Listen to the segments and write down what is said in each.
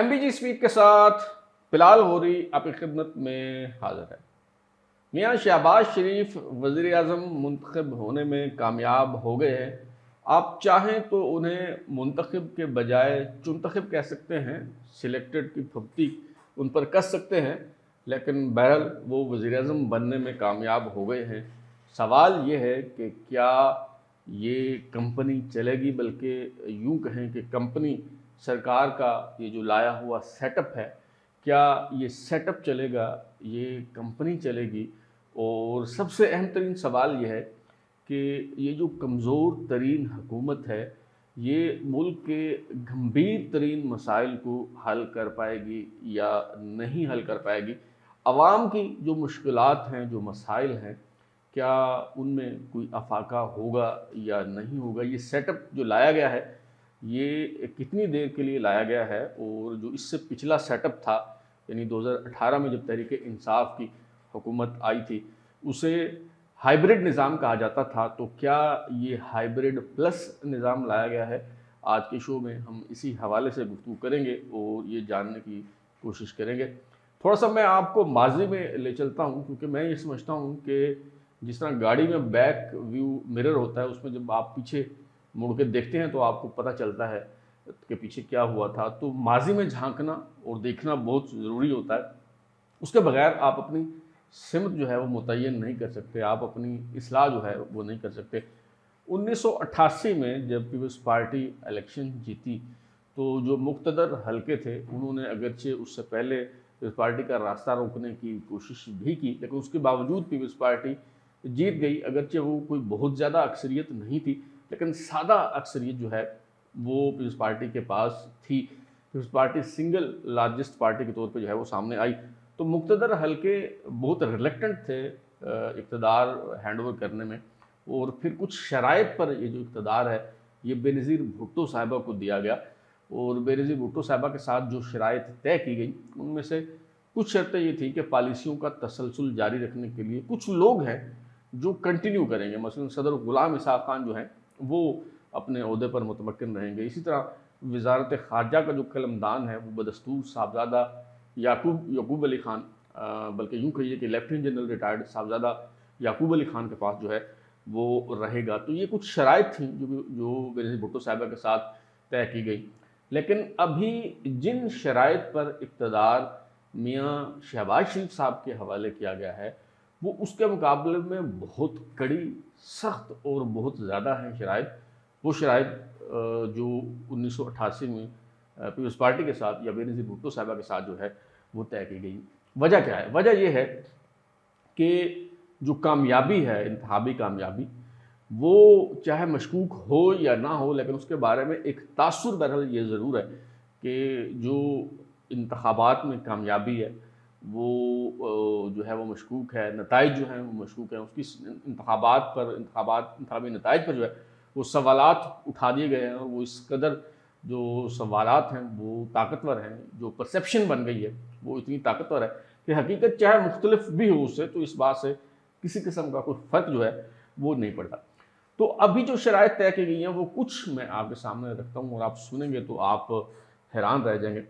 MBG speed के साथ बिलाल होरी आपकी खिदमत में हाजिर है। मियाँ शहबाज शरीफ वज़ीर आज़म मुंतखब होने में कामयाब हो गए हैं। आप चाहें तो उन्हें मुंतखब के बजाय चुनतखब कह सकते हैं, सिलेक्टेड की फब्ती उन पर कस सकते हैं, लेकिन बहरहाल वो वज़ीर आज़म बनने में कामयाब हो गए हैं। सवाल ये है कि क्या ये कंपनी चलेगी, बल्कि यूँ कहें कि कंपनी सरकार का ये जो लाया हुआ सेटअप है, क्या ये सेटअप चलेगा, ये कंपनी चलेगी। और सबसे अहम तरीन सवाल ये है कि ये जो कमज़ोर तरीन हुकूमत है, ये मुल्क के गंभीर तरीन मसाइल को हल कर पाएगी या नहीं हल कर पाएगी। आवाम की जो मुश्किलात हैं, जो मसाइल हैं, क्या उनमें कोई अफाका होगा या नहीं होगा। ये सेटअप जो लाया गया है, ये कितनी देर के लिए लाया गया है। और जो इससे पिछला सेटअप था, यानी 2018 में जब तहरीक इंसाफ की हुकूमत आई थी, उसे हाइब्रिड निज़ाम कहा जाता था। तो क्या ये हाइब्रिड प्लस निज़ाम लाया गया है? आज के शो में हम इसी हवाले से गुफ्तगू करेंगे और ये जानने की कोशिश करेंगे। थोड़ा सा मैं आपको माजी में ले चलता हूँ, क्योंकि मैं ये समझता हूँ कि जिस तरह गाड़ी में बैक व्यू मिरर होता है, उसमें जब आप पीछे मुड़ के देखते हैं तो आपको पता चलता है कि पीछे क्या हुआ था। तो माजी में झांकना और देखना बहुत ज़रूरी होता है। उसके बगैर आप अपनी सिमत जो है वो मुतय्यन नहीं कर सकते, आप अपनी इस्लाह जो है वो नहीं कर सकते। 1988 में जब पीपल्स पार्टी इलेक्शन जीती, तो जो मुक़्तदर हलके थे, उन्होंने अगरचे उससे पहले पीपल्स पार्टी का रास्ता रोकने की कोशिश भी की, लेकिन उसके बावजूद पीपल्स पार्टी जीत गई। अगरचे वो कोई बहुत ज़्यादा अक्सरियत नहीं थी, लेकिन सादा अक्सरियत जो है वो पीपल्स पार्टी के पास थी। People's party single largest party के तौर पे जो है वो सामने आई। तो मुक़्तदर हलके बहुत रिलेक्टेंट थे इक़्तिदार हैंडओवर करने में। और फिर कुछ शराइत पर ये जो इक़्तिदार है, ये बेनज़ीर भुट्टो साहिबा को दिया गया। और बेनज़ीर भुट्टो साहिबा के साथ जो शराइत तय की गई, उनमें से कुछ शर्तें ये थी कि पॉलिसियों का तसलसल जारी रखने के लिए कुछ लोग हैं जो कंटिन्यू करेंगे। मसलन सदर गुलाम इसहाक़ खान जो हैं वो अपने ओहदे पर मुतमक्किन रहेंगे। इसी तरह वज़ारत ख़ारजा का जो कलमदान है वो बदस्तूर साहबज़ादा याकूब अली ख़ान, बल्कि यूँ कहिए कि लेफ्टिनेंट जनरल रिटायर्ड साहबज़ादा याकूब अली ख़ान के पास जो है वो रहेगा। तो ये कुछ शराइत थी जो बेनज़ीर भुट्टो साहिबा के साथ तय की गई। लेकिन अभी जिन शराइत पर इक़्तिदार मियाँ शहबाज शरीफ साहब के हवाले किया गया है, वो उसके मुकाबले में बहुत कड़ी, सख्त और बहुत ज़्यादा हैं शराइत। वो शराइत जो 1988 में पीपल्स पार्टी के साथ या बेनज़ीर भुट्टो साहिबा के साथ जो है वो तय की गई। वजह क्या है? वजह ये है कि जो कामयाबी है, इंतखाबी कामयाबी, वो चाहे मशकूक हो या ना हो, लेकिन उसके बारे में एक तासुर बहरहाल ये ज़रूर है कि जो इंतखाबात में कामयाबी है वो जो है वो मशकूक है, नताइज जो हैं वो मशकूक हैं। उसकी इंतखाबी नताइज पर जो है वो सवालात उठा दिए गए हैं। और वो इस कदर जो सवालात हैं वो ताकतवर हैं, जो परसेप्शन बन गई है वो इतनी ताकतवर है कि हकीकत चाहे मुख्तलिफ भी हो उससे, तो इस बात से किसी किस्म का कोई फ़र्क जो है वो नहीं पड़ता। तो अभी जो शराइत तय की गई हैं वो कुछ मैं आपके सामने रखता हूँ और आप सुनेंगे तो आप हैरान रह जाएंगे।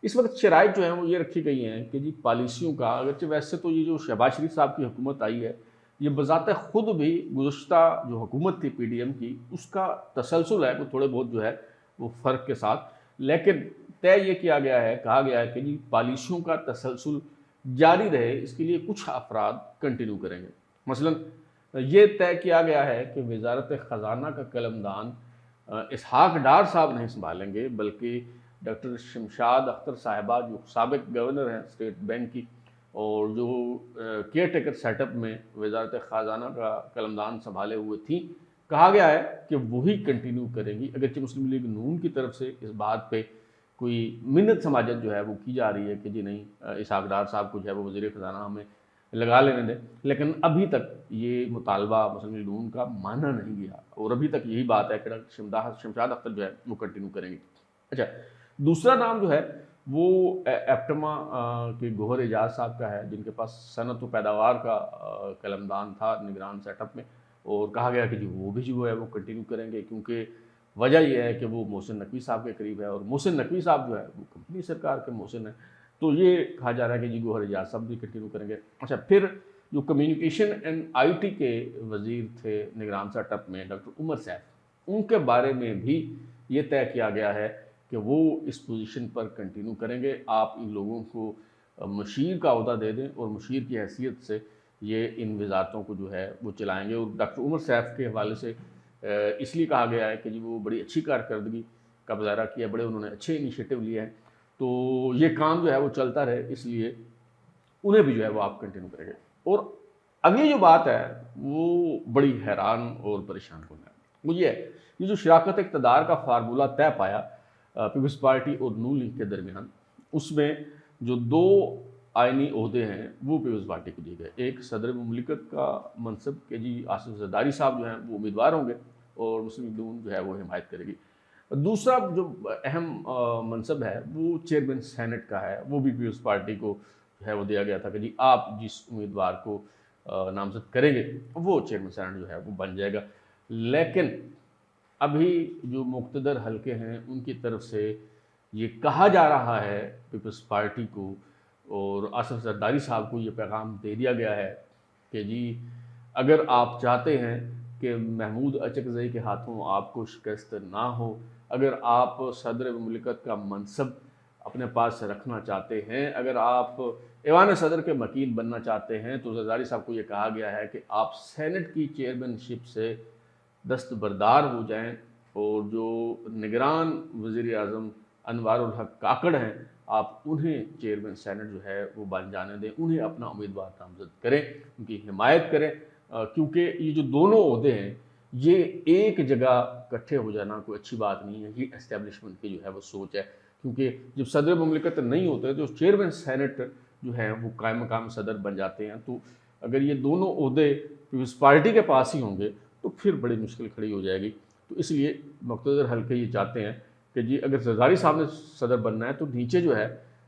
इस वक्त शराइत जो हैं वो ये रखी गई हैं कि जी पॉलिसियों का, अगरचे वैसे तो ये जो शहबाज शरीफ साहब की हुकूमत आई है, ये बज़ाते ख़ुद भी गुज़श्ता जो हुकूमत थी PDM की, उसका तसलसल है वो थोड़े बहुत जो है वो फ़र्क के साथ। लेकिन तय ये किया गया है, कहा गया है कि जी पॉलिसियों का तसलसल जारी रहे, इसके लिए कुछ अफराद कंटिन्यू करेंगे। मसलन ये तय किया गया है कि वज़ारत ख़जाना का कलमदान इसहाक़ डार साहब नहीं संभालेंगे, बल्कि डॉक्टर शमशाद अख्तर साहिबा जो साबिक गवर्नर हैं स्टेट बैंक की, और जो केयर टेकर सेटअप में वज़ारत ख़जाना का कलमदान संभाले हुए थी, कहा गया है कि वही कंटिन्यू करेंगी। अगरचे मुस्लिम लीग नून की तरफ से इस बात पे कोई मिन्नत समाजत जो है वो की जा रही है कि जी नहीं, इसहाक़ डार साहब को जो है वो वज़ीर ख़जाना हमें लगा लेने दें, लेकिन अभी तक ये मुतालबा मुस्लिम लीग नून का माना नहीं गया। और अभी तक यही बात है कि शमशाद अख्तर जो है वो कंटिन्यू करेंगे। अच्छा, दूसरा नाम जो है वो एप्टमा के गोहर एजाज साहब का है, जिनके पास सनत व पैदावार का कलमदान था निगरान सेटअप में। और कहा गया कि जी वो भी जो है वो कंटिन्यू करेंगे, क्योंकि वजह यह है कि वो मोहसिन नकवी साहब के करीब है और मोहसिन नकवी साहब जो है वो कंपनी सरकार के मोहसिन है। तो ये कहा जा रहा है कि जी गौहर एजाज साहब भी कंटिन्यू करेंगे। अच्छा, फिर जो कम्युनिकेशन एंड आईटी के वजीर थे निगरान सा टप में डॉक्टर उमर सैफ, उनके बारे में भी ये तय किया गया है कि वो इस पोजीशन पर कंटिन्यू करेंगे। आप इन लोगों को मशीर का अहदा दे दें और मशीर की हैसियत से ये इन वजारतों को जो है वो चलाएंगे। और डॉक्टर उमर सैफ के हवाले से इसलिए कहा गया है कि जी वो बड़ी अच्छी कारकर्दगी का मुजाहरा किया, बड़े उन्होंने अच्छे इनिशिएटिव लिए हैं, तो ये काम जो है वो चलता रहे, इसलिए उन्हें भी जो है वो आप कंटिन्यू करेंगे। और अगली जो बात है वो बड़ी हैरान और परेशान कौन है, वो ये है, ये जो शराकत इक़्तिदार का फार्मूला तय पाया पीपल्स पार्टी और नून लीग के दरमियान, उसमें जो 2 आइनी ओहदे हैं वो पीपल्स पार्टी को दिए गए। एक सदर मुमलिकत का मनसब के जी आसिफ जरदारी साहब जो हैं वो उम्मीदवार होंगे और मुस्लिम लीग नून जो है वो हिमायत करेगी। दूसरा जो अहम मनसब है वो चेयरमैन सेनेट का है, वो भी पीपल्स पार्टी को जो है वो दिया गया था कि जी आप जिस उम्मीदवार को नामजद करेंगे वो चेयरमैन सेनेट जो है वो बन जाएगा। लेकिन अभी जो मुक़्तदर हलके हैं उनकी तरफ से ये कहा जा रहा है पीपल्स पार्टी को और आसिफ जरदारी साहब को ये पैगाम दे दिया गया है कि जी अगर आप चाहते हैं कि महमूद अचकज़ई के हाथों आपको शिकस्त ना हो, अगर आप सदर मुमलिकत का मनसब अपने पास रखना चाहते हैं, अगर आप ऐवान सदर के मकीन बनना चाहते हैं, तो जरदारी साहब को ये कहा गया है कि आप सेनेट की चेयरमैनशिप से दस्तबरदार हो जाएं और जो निगरान वज़ीर आज़म अनवारुल हक काकड़ हैं आप उन्हें चेयरमैन सेनेट जो है वो बन जाने दें, उन्हें अपना उम्मीदवार नामजद करें, उनकी हिमायत करें, क्योंकि ये जो दोनों ओहदे हैं ये एक जगह इकट्ठे हो जाना कोई अच्छी बात नहीं है। ये एस्टेब्लिशमेंट की जो है वो सोच है, क्योंकि जब सदर मुमलिकत नहीं होते तो चेयरमैन सेनेट जो है वो कायम मकाम सदर बन जाते हैं। तो अगर ये दोनों ओहदे पीपल्स पार्टी के पास ही होंगे तो फिर बड़ी मुश्किल खड़ी हो जाएगी। तो इसलिए मुक़्तदर हल्के ये चाहते हैं कि जी अगर जरदारी साहब ने सदर बनना है तो नीचे जो है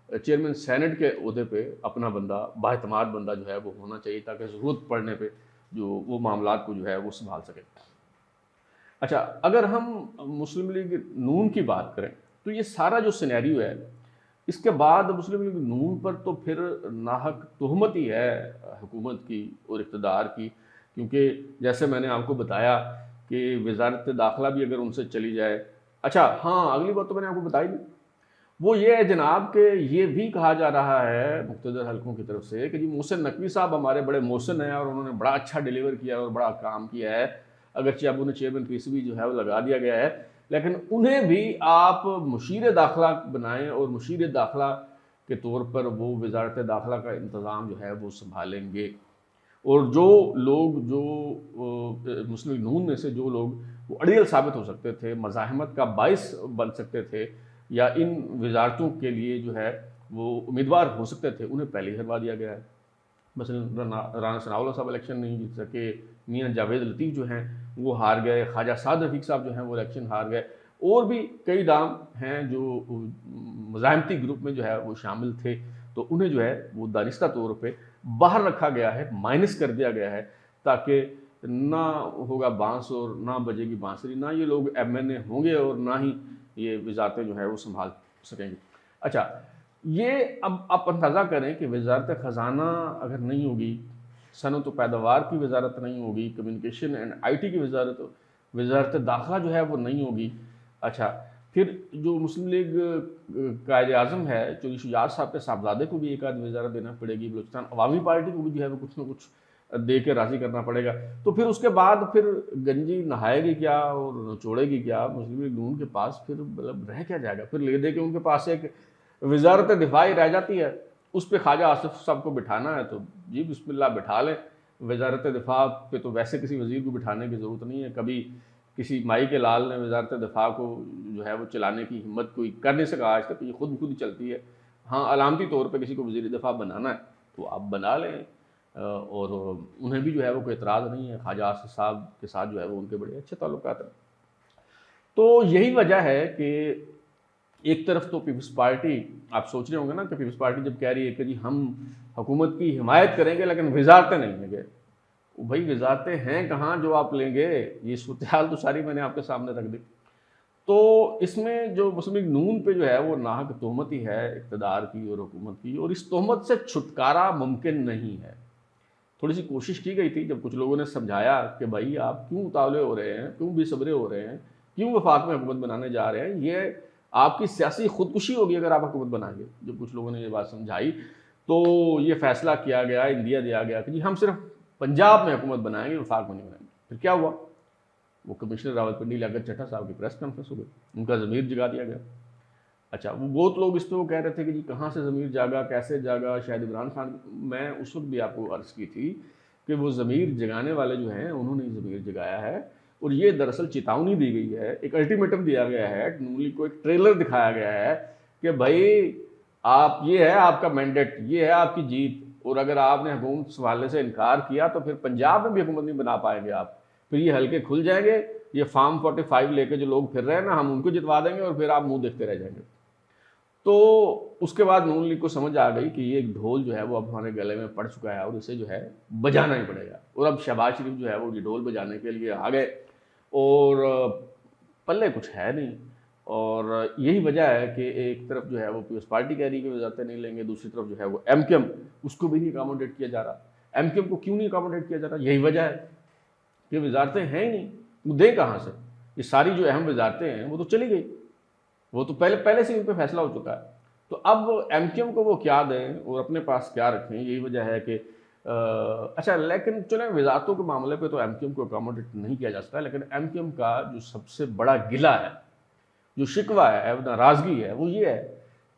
चेयरमैन सेनेट के ओहदे पे अपना बंदा, बाएतमाद बंदा जो है वो होना चाहिए, ताकि ज़रूरत पड़ने पे जो वो मामलात को जो है वो संभाल सके। अच्छा, अगर हम मुस्लिम लीग नून की बात करें तो ये सारा जो सिनेरियो है इसके बाद मुस्लिम लीग नून पर तो फिर नाहक तोहमत ही है हुकूमत की और इक़्तिदार की, क्योंकि जैसे मैंने आपको बताया कि वज़ारत दाखिला भी अगर उनसे चली जाए। अच्छा हाँ, अगली बात तो मैंने आपको बताई नहीं, वो ये है जनाब कि ये भी कहा जा रहा है मुक़्तदर हलकों की तरफ से कि जी मोहसिन नकवी साहब हमारे बड़े मोहसिन हैं और उन्होंने बड़ा अच्छा डिलीवर किया और बड़ा काम किया है, अगरचे अब उन्हें चेयरमैन पीसीबी जो है वो लगा दिया गया है, लेकिन उन्हें भी आप मुशीर दाखिला बनाएं और मुशीर दाखिला के तौर पर वो वज़ारत दाखिला का इंतज़ाम जो है वो संभालेंगे। और जो लोग जो मुस्लिम लीग नून में से जो लोग वो अड़ियल साबित हो सकते थे, मज़ाहमत का बाइस बन सकते थे या इन वजारतों के लिए जो है वो उम्मीदवार हो सकते थे, उन्हें पहले ही हरवा दिया गया है। मसलन राना सनाउल्लाह साहब इलेक्शन नहीं जीत सके, मियाँ जावेद लतीफ़ जो हैं वो हार गए, ख्वाजा साद रफ़ीक साहब जो हैं वो इलेक्शन हार गए, और भी कई नाम हैं जो मज़ाहमती ग्रुप में जो है वो शामिल थे, तो उन्हें जो है वो दानिस्ता तौर पे बाहर रखा गया है, माइनस कर दिया गया है, ताकि ना होगा बांस और ना बजेगी बांसुरी, ना ये लोग MNA होंगे और ना ही ये वजारतें जो है वो संभाल सकेंगे। अच्छा, ये अब आप अंदाज़ा करें कि वजारत ख़जाना अगर नहीं होगी, सनअत व पैदावार की वजारत नहीं होगी, कम्युनिकेशन एंड IT की वजारत दाखिला जो है वो नहीं होगी। अच्छा, फिर जो मुस्लिम लीग कायद आज़म है चौधरी शुजात साहब के साहबजादे को भी एक आध वजारत देना पड़ेगी, बलूचिस्तान अवामी पार्टी को भी जो है वो कुछ ना कुछ दे के राज़ी करना पड़ेगा। तो फिर उसके बाद फिर गंजी नहाएगी क्या और नचोड़ेगी क्या, मुस्लिम लीग नून के पास फिर मतलब रह क्या जाएगा। फिर ले दे के उनके पास एक वजारत दिफा ही रह जाती है, उस पर ख्वाजा आसिफ साहब को बिठाना है तो जी बिस्मिल्लाह बिठा लें। वजारत दिफा पे तो वैसे किसी वज़ीर को बिठाने की ज़रूरत नहीं है, कभी किसी माई के लाल ने वजारत दिफा को जो है वो चलाने की हिम्मत कोई कर नहीं सका आज तक, ये खुद ही चलती है। हाँ, अलामती तौर पर किसी को वज़ीर दिफा बनाना है तो आप बना लें, और उन्हें भी जो है वो कोई एतराज़ नहीं है, ख्वाजा आसिफ साहब के साथ जो है वो उनके बड़े अच्छे ताल्लुकात हैं। तो यही वजह है कि एक तरफ तो पीपल्स पार्टी, आप सोच रहे होंगे ना कि पीपल्स पार्टी जब कह रही है कि जी हम हुकूमत की हिमायत करेंगे लेकिन वजारतें नहीं लेंगे, भाई वजारतें हैं कहाँ जो आप लेंगे, ये सूरत हाल तो सारी मैंने आपके सामने रख दी। तो इसमें जो मुस्लिम लीग नून पे जो है वो नाहक तोहमत ही है इक़्तिदार की और हुकूमत की, और इस तोहमत से छुटकारा मुमकिन नहीं है। थोड़ी सी कोशिश की गई थी जब कुछ लोगों ने समझाया कि भाई आप क्यों उतावले हो रहे हैं, क्यों बेसब्रे हो रहे हैं, क्यों वफाक में हुकूमत बनाने जा रहे हैं, ये आपकी सियासी खुदकुशी होगी अगर आप हुकूमत बनाएंगे। जब कुछ लोगों ने ये बात समझाई तो ये फैसला किया गया, इंदिया दिया गया कि जी हम सिर्फ पंजाब में हुकूमत बनाएंगे, वफाक में नहीं बनाएंगे। फिर क्या हुआ, वो कमिश्नर रावलपिंडी लियाकत चड्ढा साहब की प्रेस कॉन्फ्रेंस हो गई, उनका ज़मीर जगा दिया गया। अच्छा, वो बहुत लोग इस पर वो कह रहे थे कि जी कहाँ से ज़मीर जागा, कैसे जागा, शायद इमरान खान। मैं उस वक्त भी आपको अर्ज़ की थी कि वो ज़मीर जगाने वाले जो हैं उन्होंने ज़मीर जगाया है, और ये दरअसल चेतावनी दी गई है, एक अल्टीमेटम दिया गया है, नून लीग को एक ट्रेलर दिखाया गया है कि भाई आप, ये है आपका मैंडेट, ये है आपकी जीत, और अगर आपने हुकूमत संभालने से इनकार किया तो फिर पंजाब में भी हुकूमत नहीं बना पाएंगे आप, फिर ये हल्के खुल जाएंगे, ये फार्म 45 लेके जो लोग फिर रहे हैं ना, हम उनको जितवा देंगे और फिर आप मुंह देखते रह जाएंगे। तो उसके बाद नून लीग को समझ आ गई कि ये एक ढोल जो है वो अब हमारे गले में पड़ चुका है और इसे जो है बजाना ही पड़ेगा, और अब शहबाज शरीफ जो है वो ये ढोल बजाने के लिए आ गए, और पल्ले कुछ है नहीं। और यही वजह है कि एक तरफ जो है वो पीपल्स पार्टी कह रही है कि वजारतें नहीं लेंगे, दूसरी तरफ जो है वो एमकेएम, उसको भी नहीं अकोमोडेट किया जा रहा। एमकेएम को क्यों नहीं अकोमोडेट किया जा रहा, यही वजह है कि वजारतें हैं ही नहीं, वो दें कहाँ से। ये सारी जो अहम वजारतें हैं वो तो चली गई, वो तो पहले से उन पर फैसला हो चुका है। तो अब एमकेएम को वो क्या दें और अपने पास क्या रखें, यही वजह है कि अच्छा, लेकिन चले वजारतों के मामले पे तो एमकेएम को अकोमोडेट नहीं किया जा सकता, लेकिन एमकेएम का जो सबसे बड़ा गिला है, जो शिकवा है, नाराज़गी है, वो ये है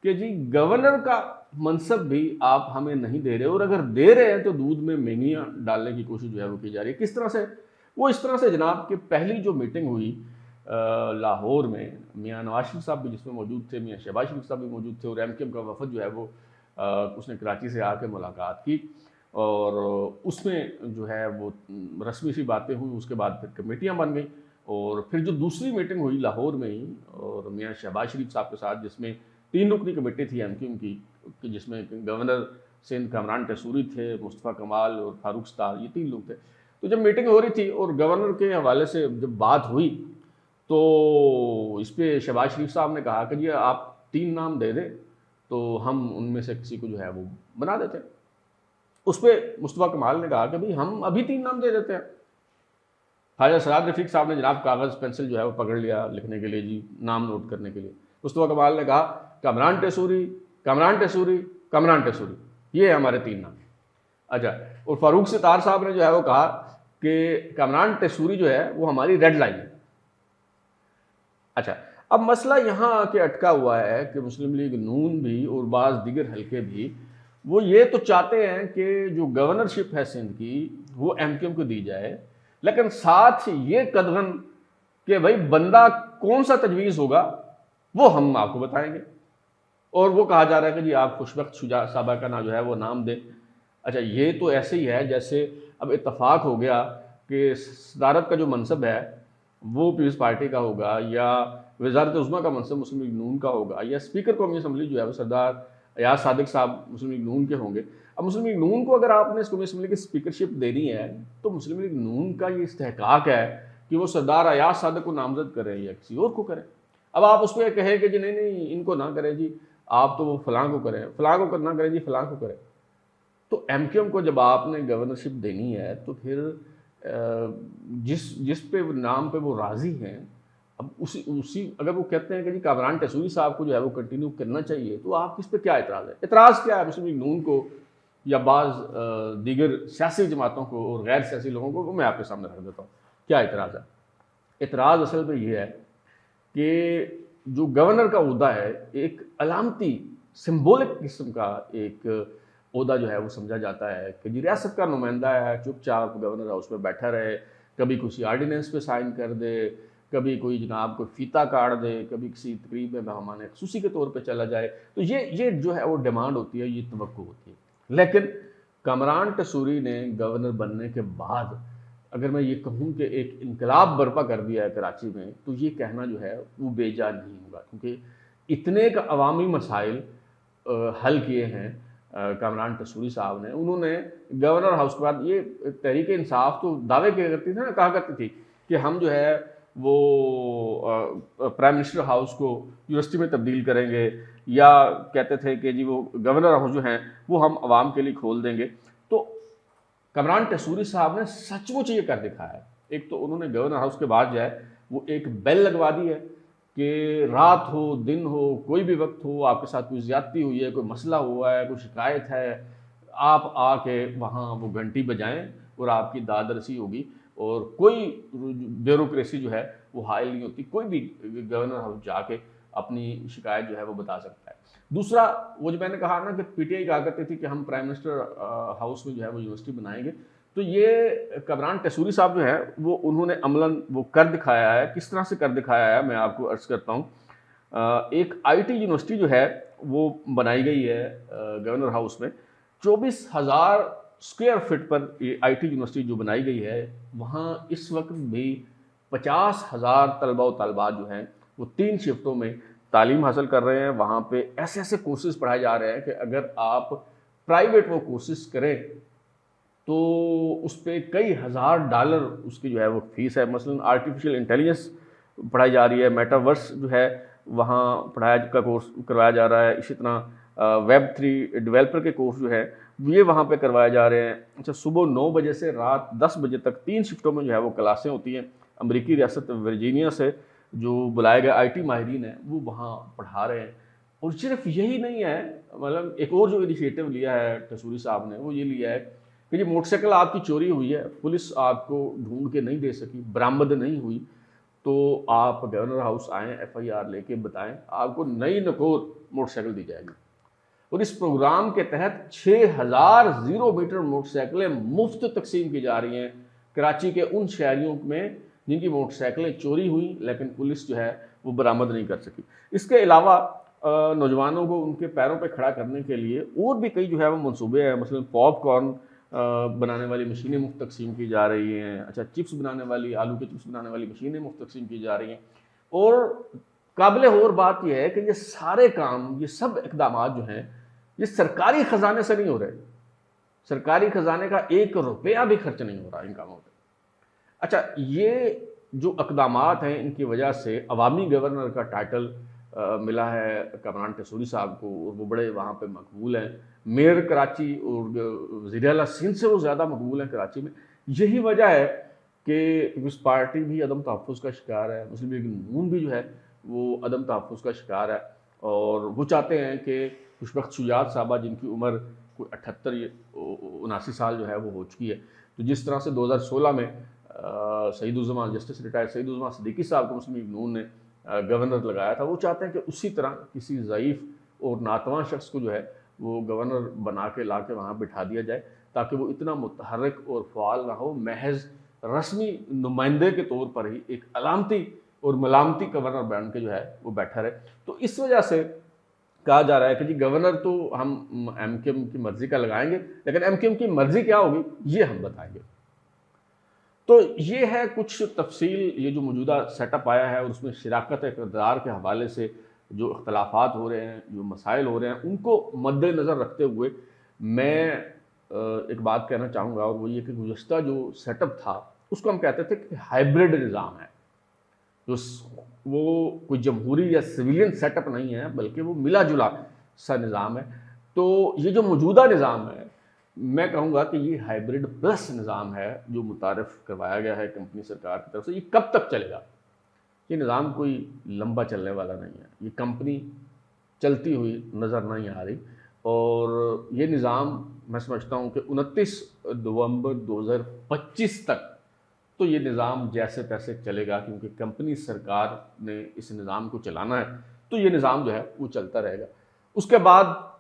कि जी गवर्नर का मनसब भी आप हमें नहीं दे रहे, और अगर दे रहे हैं तो दूध में महंगियाँ डालने की कोशिश जो है वो की जा रही है। किस तरह से, वो इस तरह से जनाब कि पहली जो मीटिंग हुई लाहौर में, मियाँ नवाज शरीफ साहब भी जिसमें मौजूद थे, मियाँ शहबाज शरीफ साहब भी मौजूद थे, और एमकेएम का वफद जो है वो उसने कराची से आकर मुलाकात की, और उसमें जो है वो रस्मी सी बातें हुई, उसके बाद फिर कमेटियाँ बन गई, और फिर जो दूसरी मीटिंग हुई लाहौर में ही और मियाँ शहबाज शरीफ साहब के साथ, जिसमें 3 रुकनी कमेटी थी एमकेएम की, जिसमें गवर्नर सिंध कामरान टसूरी थे, मुस्तफ़ा कमाल और फारूक सत्तार, ये 3 लोग थे। तो जब मीटिंग हो रही थी और गवर्नर के हवाले से जब बात हुई तो इस पर शहबाज शरीफ साहब ने कहा कि जी आप 3 नाम दे दें तो हम उनमें से किसी को जो है वो बना देते हैं। उस पर मुस्तफ़ा कमाल ने कहा कि भाई हम अभी 3 नाम दे देते हैं। ख्वाजा सराद रफ़ीक साहब ने जनाब कागज़ पेंसिल जो है वो पकड़ लिया लिखने के लिए, जी नाम नोट करने के लिए। मुस्तफ़ा कमाल ने कहा कामरान टसूरी, कामरान टसूरी, कामरान टसूरी, ये है हमारे 3 नाम। अच्छा, और फारूक सत्तार साहब ने जो है वो कहा कि कामरान टसूरी जो है वो हमारी रेड लाइन है। अच्छा, अब मसला यहाँ आके अटका हुआ है कि मुस्लिम लीग नून भी और बाज़ दीगर हल्के भी वो ये तो चाहते हैं कि जो गवर्नरशिप है सिंध की वो एमकेएम को दी जाए, लेकिन साथ ये कदगन कि भाई बंदा कौन सा तजवीज़ होगा वो हम आपको बताएंगे, और वो कहा जा रहा है कि जी आप खुशबख्त शुजा साहबा का ना जो है वो नाम दें। अच्छा, ये तो ऐसे ही है जैसे अब इत्तफाक हो गया कि सदारत का जो मनसब है वो पीपल्स पार्टी का होगा, या वज़ारत उज़्मा का मनसब मुस्लिम लीग नून का होगा, या स्पीकर कौमी असम्बली जो है वो सरदार अयाज सादिक साहब मुस्लिम लीग नून के होंगे। अब मुस्लिम लीग नून को अगर आपने इस कौमी असम्बली की स्पीकरशिप देनी है तो मुस्लिम लीग नून का ये इस्तेहकाक है कि वो सरदार अयाज सादिक को नामजद करें या किसी और को करें। अब आप उसमें कहें कि जी नहीं नहीं इनको ना करें जी, आप तो वो फलां को करें, फलां को ना करें जी, फलां को करें। तो एमकेएम को जब आपने गवर्नरशिप देनी है तो फिर जिस पे नाम पे वो राज़ी हैं, अब उसी अगर वो कहते हैं कि जी कामरान टसूरी साहब को जो है वो कंटिन्यू करना चाहिए, तो आप किस पे क्या एतराज़ है? एतराज़ क्या है मुस्लिम लीग नून को या बाज़ दीगर सियासी जमातों को और गैर सियासी लोगों को, वो मैं आपके सामने रख देता हूँ। क्या एतराज़ है? एतराज़ असल में ये है कि जो गवर्नर का ओहदा है एक अलामती सिम्बोलिक किस्म का एक ओहदा जो है वो समझा जाता है कि जी रियासत का नुमाइंदा है, चुपचाप गवर्नर हाउस में बैठा रहे, कभी किसी आर्डिनेंस पे साइन कर दे, कभी कोई जनाब को फीता काट दे, कभी किसी तकरीब में मेहमान खुसूसी के तौर पे चला जाए। तो ये जो है वो डिमांड होती है, ये तवक्को होती है। लेकिन कामरान टसूरी ने गवर्नर बनने के बाद अगर मैं ये कहूँ कि एक इनकलाब बर्पा कर दिया है कराची में, तो ये कहना जो है वो बेजा नहीं होगा, क्योंकि इतने का अवामी मसाइल हल किए हैं कामरान टसूरी साहब ने। उन्होंने गवर्नर हाउस के बाद, ये तहरीक इंसाफ तो दावे किया करती थी ना, कहा करती थी कि हम जो है वो प्राइम मिनिस्टर हाउस को यूनिवर्सिटी में तब्दील करेंगे, या कहते थे कि जी वो गवर्नर हाउस जो हैं वो हम आवाम के लिए खोल देंगे। तो कमरान टसूरी साहब ने सचमुच ये कर दिखाया है। एक तो उन्होंने गवर्नर हाउस के बाद जो है वो एक बेल लगवा दी है कि रात हो दिन हो कोई भी वक्त हो, आपके साथ कोई ज्यादती हुई है, कोई मसला हुआ है, कोई शिकायत है, आप आके वहाँ वो घंटी बजाएं और आपकी दाद रसी होगी। और कोई ब्यूरोक्रेसी जो है वो हायल नहीं होती, कोई भी गवर्नर हाउस जाके अपनी शिकायत जो है वो बता सकता है। दूसरा, वो जो मैंने कहा ना कि पीटीआई कहा करती थी कि हम प्राइम मिनिस्टर हाउस में जो है वो यूनिवर्सिटी बनाएंगे, तो ये कमरान टसूरी साहब जो है वो उन्होंने अमलन वो कर दिखाया है। किस तरह से कर दिखाया है मैं आपको अर्ज करता हूँ। एक आईटी यूनिवर्सिटी जो है वो बनाई गई है गवर्नर हाउस में। 24,000 स्क्वायर फीट पर ये आईटी यूनिवर्सिटी जो बनाई गई है, वहाँ इस वक्त भी 50,000 तलबा व तलबात जो हैं वो 3 शिफ्टों में तालीम हासिल कर रहे हैं। वहाँ पे ऐसे ऐसे कोर्सेज पढ़ाए जा रहे हैं कि अगर आप प्राइवेट वो कोर्सेज करें तो उस पर कई हज़ार डॉलर उसकी जो है वो फीस है। मसलन आर्टिफिशियल इंटेलिजेंस पढ़ाई जा रही है, मेटावर्स जो है वहाँ पढ़ाया का कोर्स करवाया जा रहा है। इसी तरह Web3 डेवलपर के कोर्स जो है ये वहाँ पे करवाए जा रहे हैं। अच्छा, सुबह 9 बजे से रात 10 बजे तक 3 शिफ्टों में जो है वो क्लासें होती हैं। अमेरिकी रियासत वर्जीनिया से जो बुलाए गए आईटी माहिरीन हैं वो वहाँ पढ़ा रहे हैं। और सिर्फ यही नहीं है, मतलब एक और जो इनिशिएटिव लिया है टसूरी साहब ने वो ये लिया है कि ये मोटरसाइकिल आपकी चोरी हुई है, पुलिस आपको ढूंढ के नहीं दे सकी, बरामद नहीं हुई, तो आप गवर्नर हाउस आएँ, FIR लेके बताएं, आपको नई नकोर मोटरसाइकिल दी जाएगी। और इस प्रोग्राम के तहत 6,000 जीरो मीटर मोटरसाइकिलें मुफ्त तकसीम की जा रही हैं कराची के उन शहरियों में जिनकी मोटरसाइकिलें चोरी हुई लेकिन पुलिस जो है वो बरामद नहीं कर सकी। इसके अलावा नौजवानों को उनके पैरों पर खड़ा करने के लिए और भी कई जो है वो मनसूबे हैं। मसलन पॉपकॉर्न बनाने वाली मशीनें मुफ्त तकसीम की जा रही हैं। अच्छा, चिप्स बनाने वाली, आलू के चिप्स बनाने वाली मशीनें मुफ्त तकसीम की जा रही हैं। और काबिल और बात यह है कि ये सारे काम, ये सब इकदाम जो हैं ये सरकारी खजाने से नहीं हो रहे। सरकारी खजाने का 1 रुपया भी खर्च नहीं हो रहा इन कामों पर। अच्छा, ये जो इकदाम हैं इनकी वजह से अवामी गवर्नर का टाइटल मिला है कमरान टसूरी साहब को, और वो बड़े वहाँ पे मकबूल हैं। मेयर कराची और वज़ीर आला सिंध से वो ज़्यादा मकबूल हैं कराची में। यही वजह है कि पीपल्स पार्टी भी अदम तहफ़्फ़ुज़ का शिकार है, मुस्लिम लीग नून भी जो है वो अदम तहफ़्फ़ुज़ का शिकार है। और वो चाहते हैं कि खुशबख्त शुजात साहबा, जिनकी उम्र कोई 78 या 79 साल जो है वो हो चुकी है, तो जिस तरह से 2016 में सईदुज़्ज़मान, जस्टिस रिटायर्ड सईदुज़्ज़मान सिद्दीकी साहब को मुस्लिम लीग नून ने गवर्नर लगाया था, वो चाहते हैं कि उसी तरह किसी ज़ईफ़ और नातवान शख्स को जो है वो गवर्नर बना के ला के वहाँ बिठा दिया जाए, ताकि वो इतना मुतहर्रिक और फ़आल ना हो, महज रस्मी नुमाइंदे के तौर पर ही एक अलामती और मलामती गवर्नर बन के जो है वो बैठा रहे। तो इस वजह से कहा जा रहा है कि जी गवर्नर तो हम MKM की मर्ज़ी का लगाएंगे, लेकिन MKM की मर्ज़ी क्या होगी ये हम बताएंगे। तो ये है कुछ तफसील, ये जो मौजूदा सेटअप आया है और उसमें शराकत इक़्तिदार के हवाले से जो इख्तलाफात हो रहे हैं, जो मसाइल हो रहे हैं, उनको मद्देनज़र रखते हुए मैं एक बात कहना चाहूँगा, और वो ये कि गुज़श्ता जो सेटअप था उसको हम कहते थे कि हाइब्रिड निज़ाम है। जो वो कोई जमहूरी या सिविलियन सेटअप नहीं है, बल्कि वो मिला जुला सा निज़ाम है। तो ये जो मौजूदा निज़ाम है, मैं कहूँगा कि ये हाइब्रिड प्लस निज़ाम है जो मुतारिफ़ करवाया गया है कंपनी सरकार की तरफ से। ये कब तक चलेगा? ये निज़ाम कोई लंबा चलने वाला नहीं है। ये कंपनी चलती हुई नज़र नहीं आ रही, और ये निज़ाम मैं समझता हूँ कि 29 नवंबर 2025 तक तो ये निज़ाम जैसे तैसे चलेगा, क्योंकि कंपनी सरकार ने इस निज़ाम को चलाना है, तो ये निज़ाम जो है वो चलता रहेगा। उसके बाद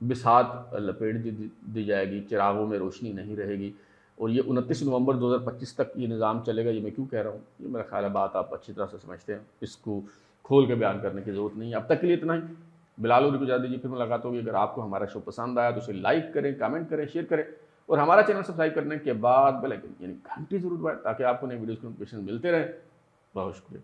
बिसात लपेट दी जाएगी, चिरागों में रोशनी नहीं रहेगी, और ये 29 नवंबर 2025 तक ये निज़ाम चलेगा। ये मैं क्यों कह रहा हूँ, ये मेरा ख्याल है बात आप अच्छी तरह से समझते हैं, इसको खोल के बयान करने की ज़रूरत नहीं है। अब तक के लिए इतना ही। बिलाल को इजाज़त दीजिए, फिर मुलाकात होगी। अगर आपको हमारा शो पसंद आया तो उसे लाइक करें, कमेंट करें, शेयर करें, और हमारा चैनल सब्सक्राइब करने के बाद बेल आइकन यानी घंटी ज़रूर दबाएं, ताकि आपको नई वीडियोज़ की नोटिफिकेशन मिलते रहें। बहुत शुक्रिया।